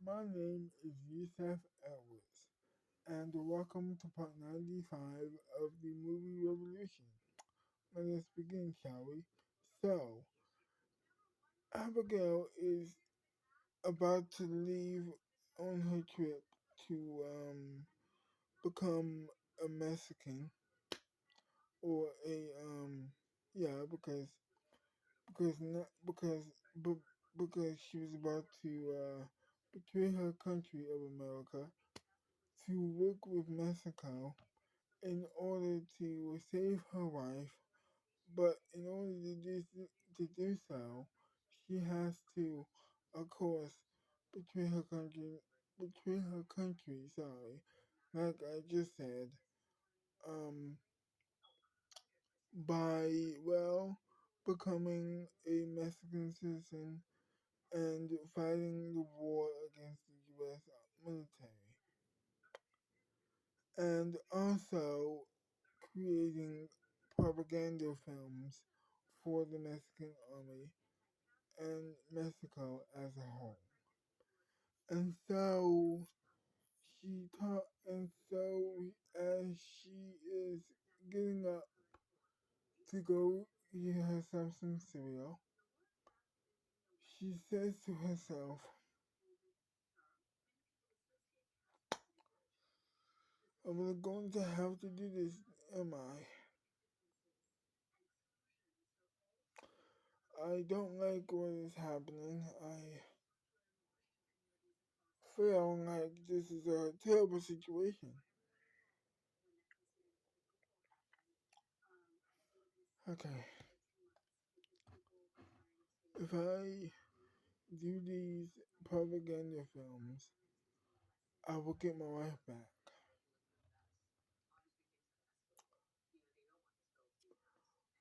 My name is Yusef Edwards, and welcome to part 95 of the movie Revolution. Let us begin, shall we? So, Abigail is about to leave on her trip to become a Mexican or yeah, because not because she was about to betray her country of America to work with Mexico in order to save her life. But in order to do so, she has to, of course, betray her country. Betray her country. Sorry, like I just said. Um, by becoming a Mexican citizen and fighting the war against the U.S. military, and also creating propaganda films for the Mexican army and Mexico as a whole. And so as she is getting up to go eat herself some cereal, she says to herself, I'm going to have to do this, am I? I don't like what is happening. I feel like this is a terrible situation. Okay, if I do these propaganda films, I will get my life back.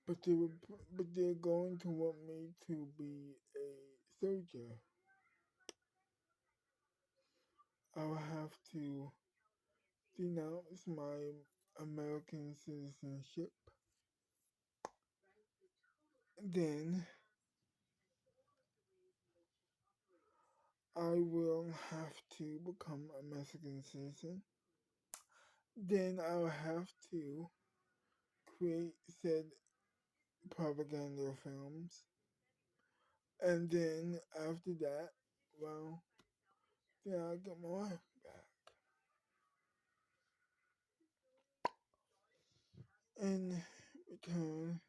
But they're going to want me to be a soldier. I will have to denounce my American citizenship. Then I will have to become a Mexican citizen. Then I will have to create said propaganda films. And then after that, well, then I'll get my wife back. In return,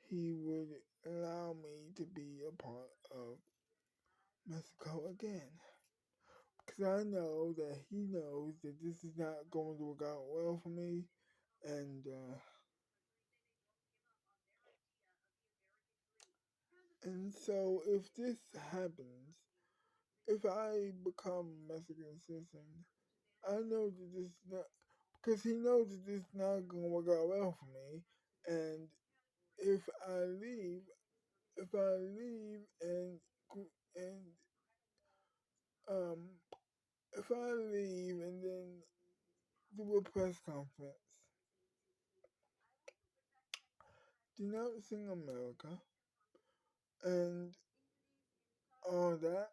he would allow me to be a part of Mexico again. Because I know that he knows that this is not going to work out well for me. And so if this happens, if I become a Mexican citizen, I know that this is not, because he knows that this is not going to work out well for me. And if I leave, and um, if I leave and then do a press conference denouncing America and all that,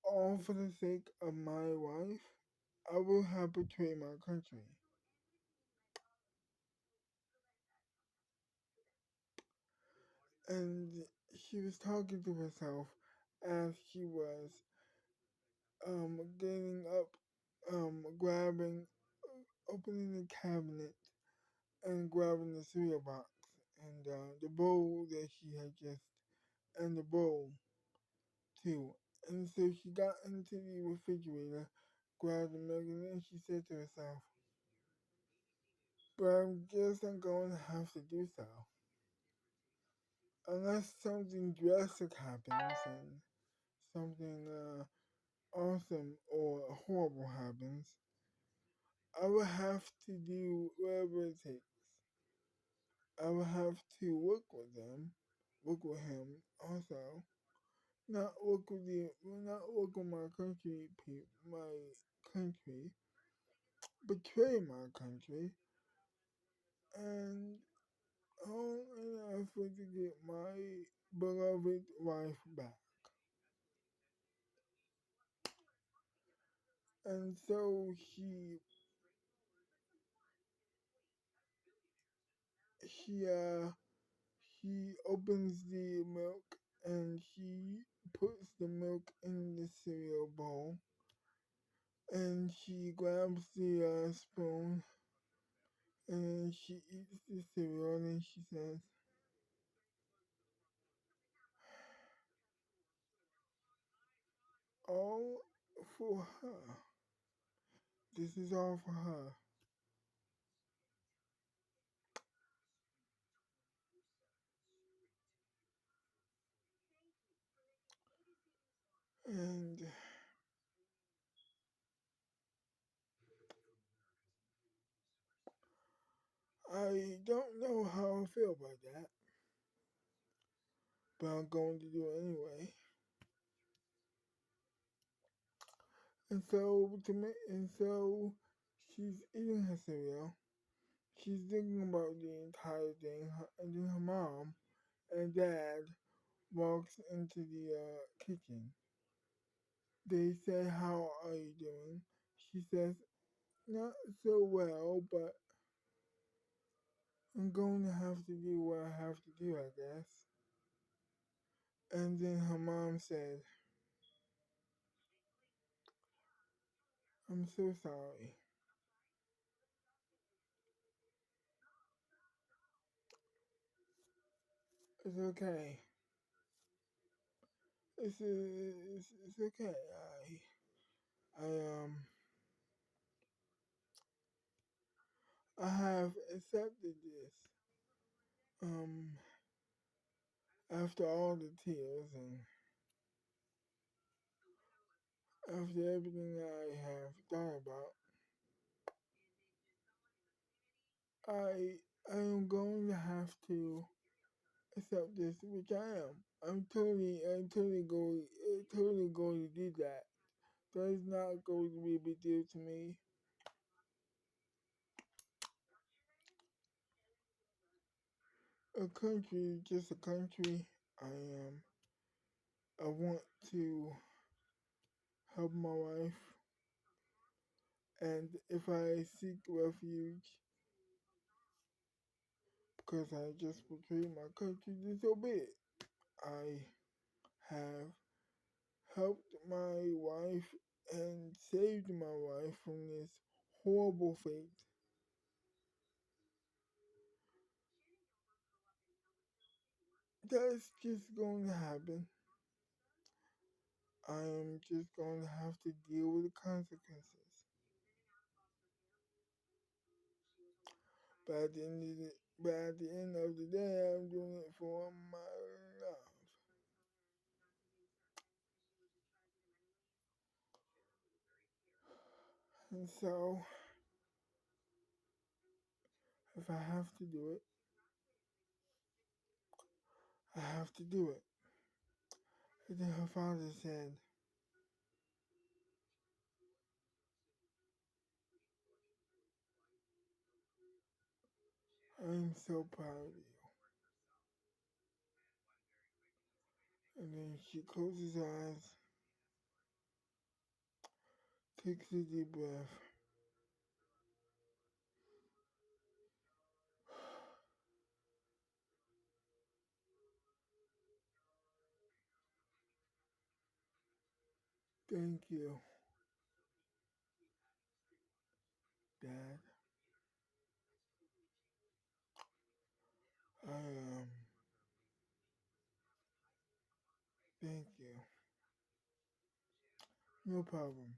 all for the sake of my wife, I will have betrayed my country. And she was talking to herself as she was getting up, grabbing, opening the cabinet and grabbing the cereal box and the bowl that she had just, and the bowl too. And so she got into the refrigerator, grabbed the milk, and then she said to herself, but I'm just not going to have to do so. Unless something drastic happens and something awesome or horrible happens, I will have to do whatever it takes. I will have to work with him also. Not work with my country, betray my country, and home in an effort to get my beloved wife back. And so she uh she opens the milk and she puts the milk in the cereal bowl and she grabs the spoon and then she eats the cereal and then she says, all for her. This is all for her. And I don't know how I feel about that, but I'm going to do it anyway. And so she's eating her cereal. She's thinking about the entire thing, and then her mom and dad walks into the kitchen. They say, "How are you doing?" She says, "Not so well, but I'm going to have to do what I have to do, I guess." And then her mom said, "I'm so sorry. It's okay. It's okay. I I have accepted this. Um, after all the tears and after everything I have thought about, I I am going to have to accept this, which I am. I'm totally going to do that. That is not going to be a big deal to me. A country, just a country. I am. I want to help my wife, and if I seek refuge because I just betrayed my country, then so be it. I have helped my wife and saved my wife from this horrible fate. That's just going to happen. I am just going to have to deal with the consequences. But at the end of the day, I'm doing it for my love. And so, if I have to do it, I have to do it. And then her father said, I'm so proud of you. And then she closes her eyes, takes a deep breath. Thank you, Dad. I thank you. No problem.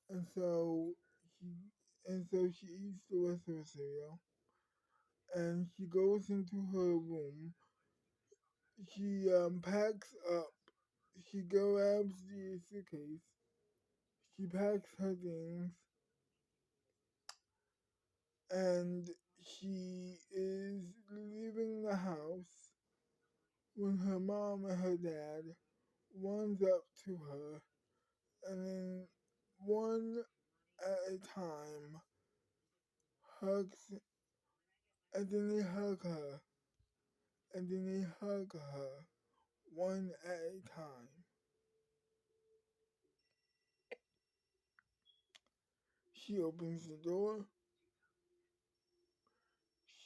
And so she she eats the rest of her cereal and she goes into her room. She packs up. She grabs the suitcase. She packs her things and she is leaving the house when her mom and her dad runs up to her and then one at a time hugs and then they hug her, and then they hug her one at a time. She opens the door,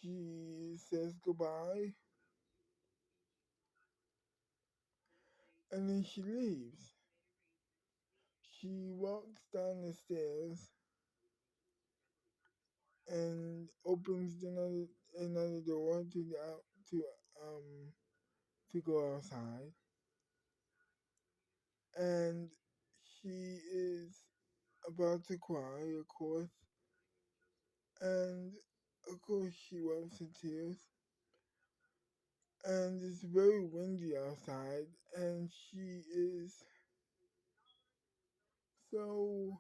she says goodbye, and then she leaves. She walks down the stairs and opens another door to the out um to go outside, and she is about to cry, of course, and of course she wipes her tears, and it's very windy outside, and she is so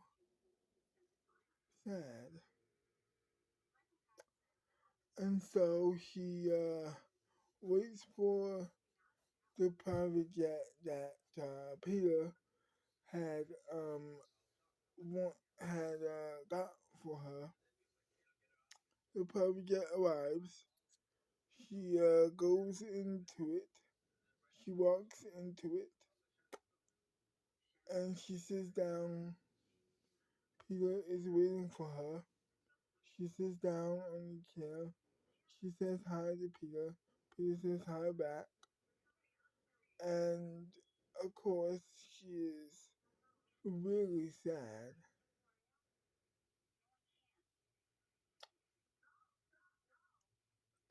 sad, and so she waits for the private jet that Peter had got for her. The private jet arrives. She goes into it. She walks into it, and she sits down. Peter is waiting for her. She sits down on the chair. She says hi to Peter. Peter says hi back. And of course, she is really sad.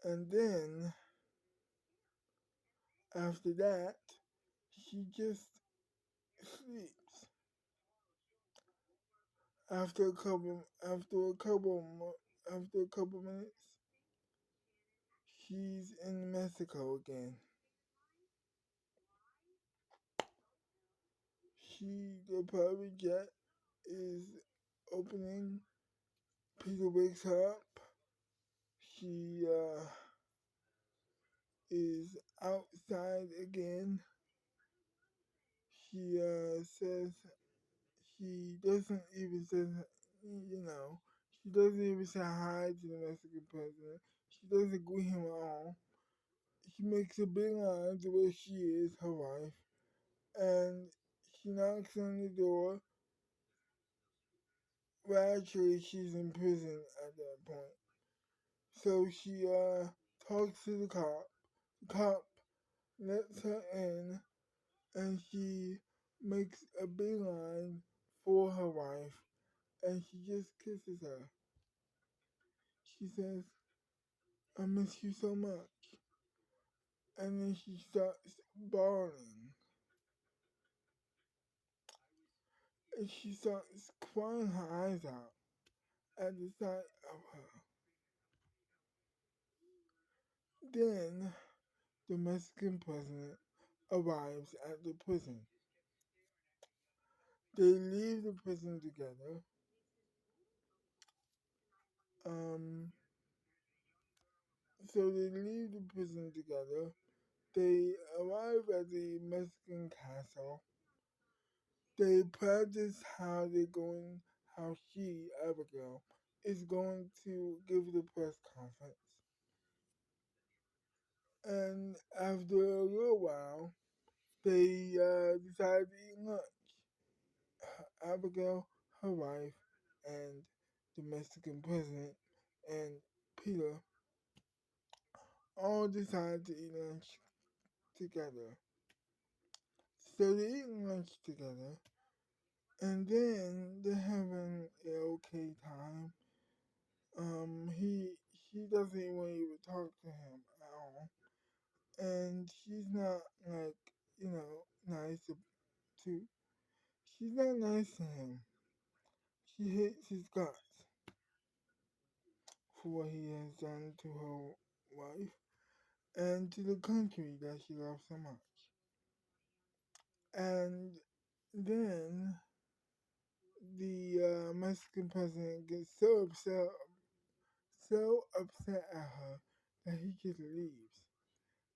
And then after that, she just sleeps. After a couple minutes, she's in Mexico again. The private jet is opening. Peter wakes her up. She is outside again. She says she doesn't even say, she doesn't even say hi to the Mexican president. She doesn't greet him at all. She makes a big line to where she is, her wife, and she knocks on the door. Well, actually, she's in prison at that point. So she talks to the cop. The cop lets her in, and she makes a beeline for her wife, and she just kisses her. She says, "I miss you so much," and then she starts bawling, and she starts crying her eyes out at the sight of her. Then the Mexican president arrives at the prison. They leave the prison together. Um, so they leave the prison together. They arrive at the Mexican castle. They practice how she, Abigail, is going to give the press conference. And after a little while, they decide to eat lunch. Abigail, her wife, and the Mexican president, and Peter all decide to eat lunch together. So they eat lunch together, and then they're having an okay time. She doesn't even talk to him at all, and she's not like nice to. She's not nice to him. She hates his guts for what he has done to her wife and to the country that she loves so much. And then the Mexican president gets so upset at her that he just leaves.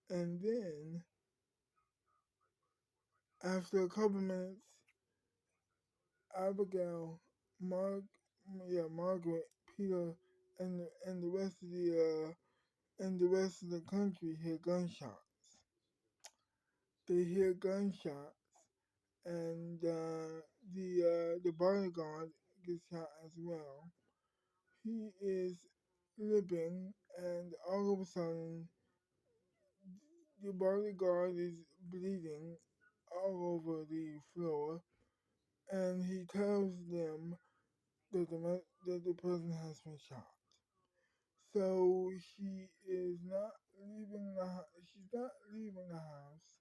And then after a couple minutes, Abigail, Margaret, Peter, and the rest of the and the rest of the country hear gunshots. They hear gunshots, and the bodyguard gets shot as well. He is limping, and all of a sudden, the bodyguard is bleeding all over the floor, and he tells them that the person has been shot. So she is not leaving she's not leaving the house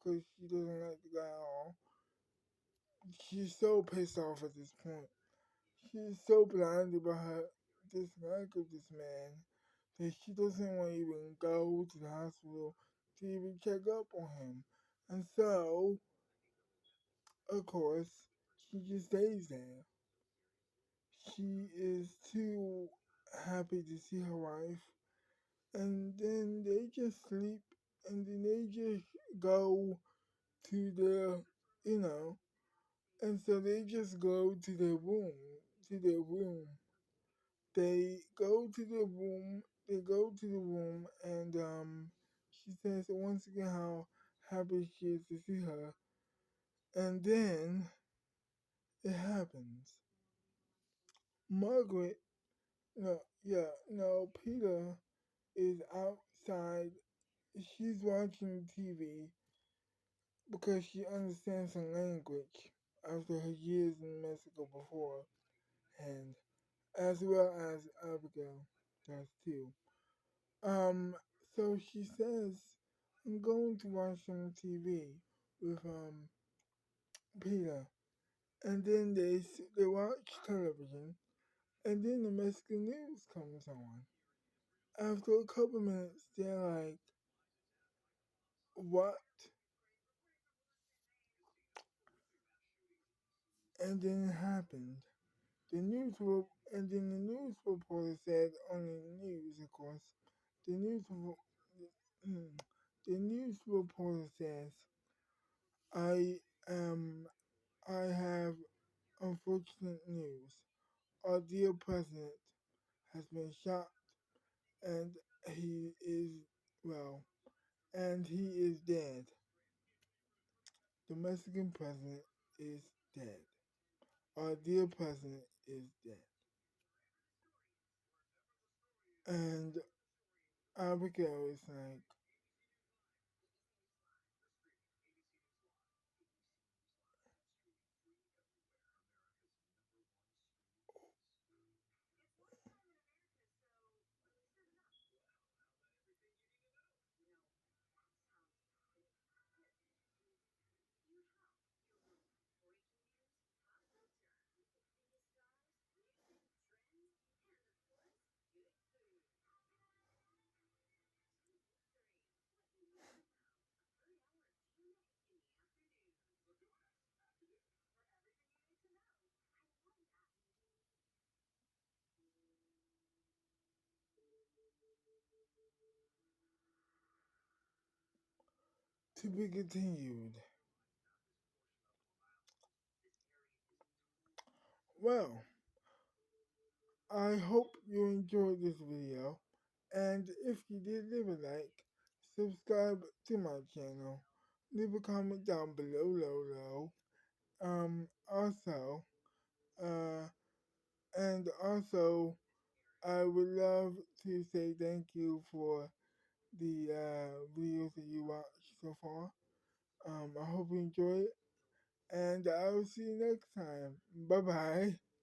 because she doesn't like the guy at all. She's so pissed off at this point. She's so blinded by her dislike of this man that she doesn't want to even go to the hospital to even check up on him. And so, of course, she just stays there. She is too happy to see her wife, and then they just sleep, and then they just go to you know, and so they just go to their room. They go to the room, and she says once again how happy she is to see her, and then it happens. Margaret, no, Peter is outside. She's watching TV because she understands the language after her years in Mexico before, and as well as Abigail does too. Um, so she says, "I'm going to watch some TV with Peter," and then they watch television, and then the Mexican news comes on. After a couple minutes, they're like, "What?" And then it happened. And then the news reporter said on the news, of course, the news, mm, the news reporter says, "I am, I have unfortunate news. Our dear president has been shot, and he is well, and he is dead. The Mexican president is dead. Our dear president is dead." And Abigail is like, to be continued. Well, I hope you enjoyed this video, and if you did, leave a like, subscribe to my channel, leave a comment down below. Also, uh, and also, I would love to say thank you for the videos that you watched so far. I hope you enjoy it, and I will see you next time. Bye bye.